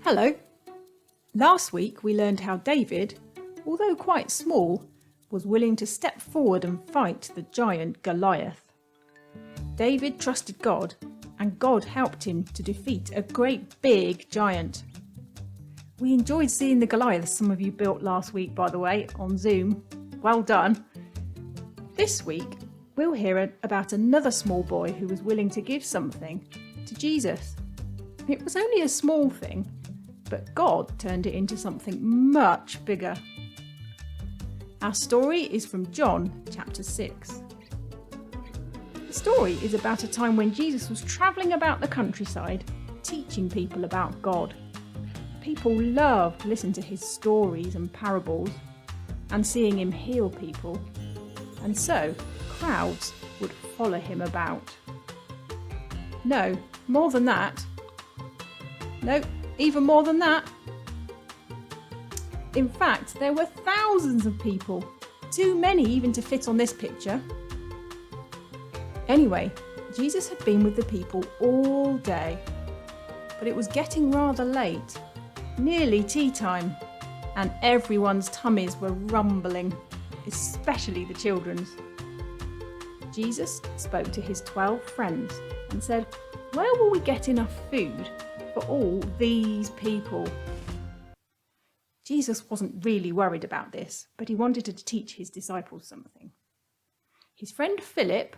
Hello. Last week we learned how David, although quite small, was willing to step forward and fight the giant Goliath. David trusted God, and God helped him to defeat a great big giant. We enjoyed seeing the Goliath some of you built last week, by the way, on Zoom. Well done. This week we'll hear about another small boy who was willing to give something to Jesus. It was only a small thing, but God turned it into something much bigger. Our story is from John chapter 6. The story is about a time when Jesus was travelling about the countryside, teaching people about God. People loved to listen to his stories and parables and seeing him heal people, and so crowds would follow him about. No, more than that. No, even more than that. In fact, there were thousands of people, too many even to fit on this picture. Anyway, Jesus had been with the people all day, but it was getting rather late, nearly tea time, and everyone's tummies were rumbling, especially the children's. Jesus spoke to his 12 friends and said, "Where will we get enough food for all these people?" Jesus wasn't really worried about this, but he wanted to teach his disciples something. His friend Philip,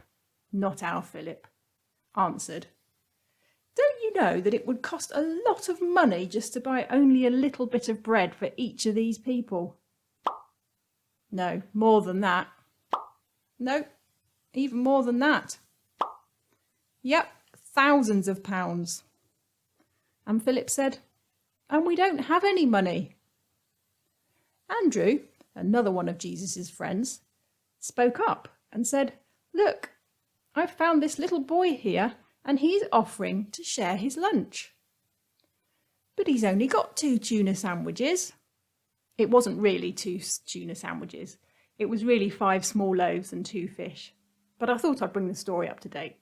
not our Philip, answered, "Don't you know that it would cost a lot of money just to buy only a little bit of bread for each of these people?" No, more than that. No, even more than that. Yep, thousands of pounds. And Philip said, "And we don't have any money." Andrew, another one of Jesus's friends, spoke up and said, "Look, I've found this little boy here and he's offering to share his lunch. But he's only got 2 tuna sandwiches." It wasn't really 2 tuna sandwiches. It was really 5 small loaves and 2 fish. But I thought I'd bring the story up to date.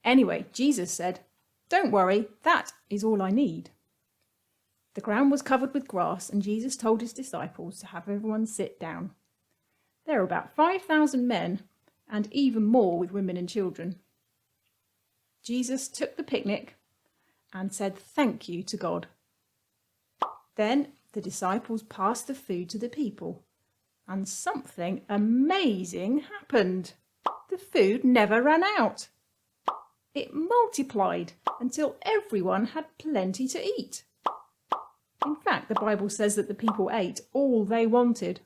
Anyway, Jesus said, "Don't worry, that is all I need." The ground was covered with grass, and Jesus told his disciples to have everyone sit down. There were about 5,000 men, and even more with women and children. Jesus took the picnic and said thank you to God. Then the disciples passed the food to the people, and something amazing happened. The food never ran out. It multiplied until everyone had plenty to eat. In fact, the Bible says that the people ate all they wanted.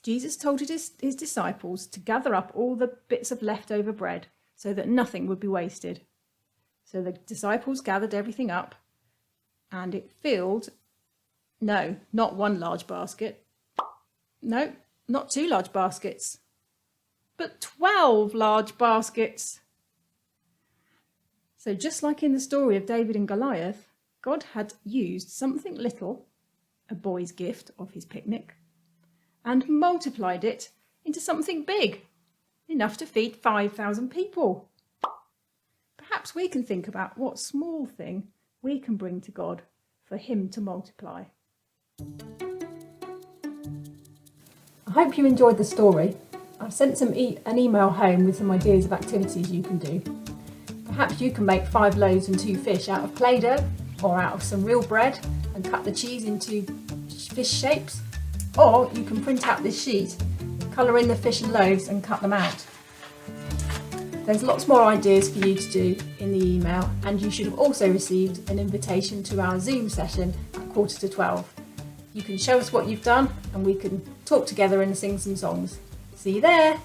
Jesus told his disciples to gather up all the bits of leftover bread so that nothing would be wasted. So the disciples gathered everything up, and it filled, no, not 1 large basket. No, not 2 large baskets, but 12 large baskets. So just like in the story of David and Goliath, God had used something little, a boy's gift of his picnic, and multiplied it into something big, enough to feed 5,000 people. Perhaps we can think about what small thing we can bring to God for him to multiply. I hope you enjoyed the story. I've sent an email home with some ideas of activities you can do. Perhaps you can make 5 loaves and 2 fish out of Play-Doh or out of some real bread and cut the cheese into fish shapes. Or you can print out this sheet, colour in the fish and loaves and cut them out. There's lots more ideas for you to do in the email, and you should have also received an invitation to our Zoom session at 11:45. You can show us what you've done and we can talk together and sing some songs. See you there!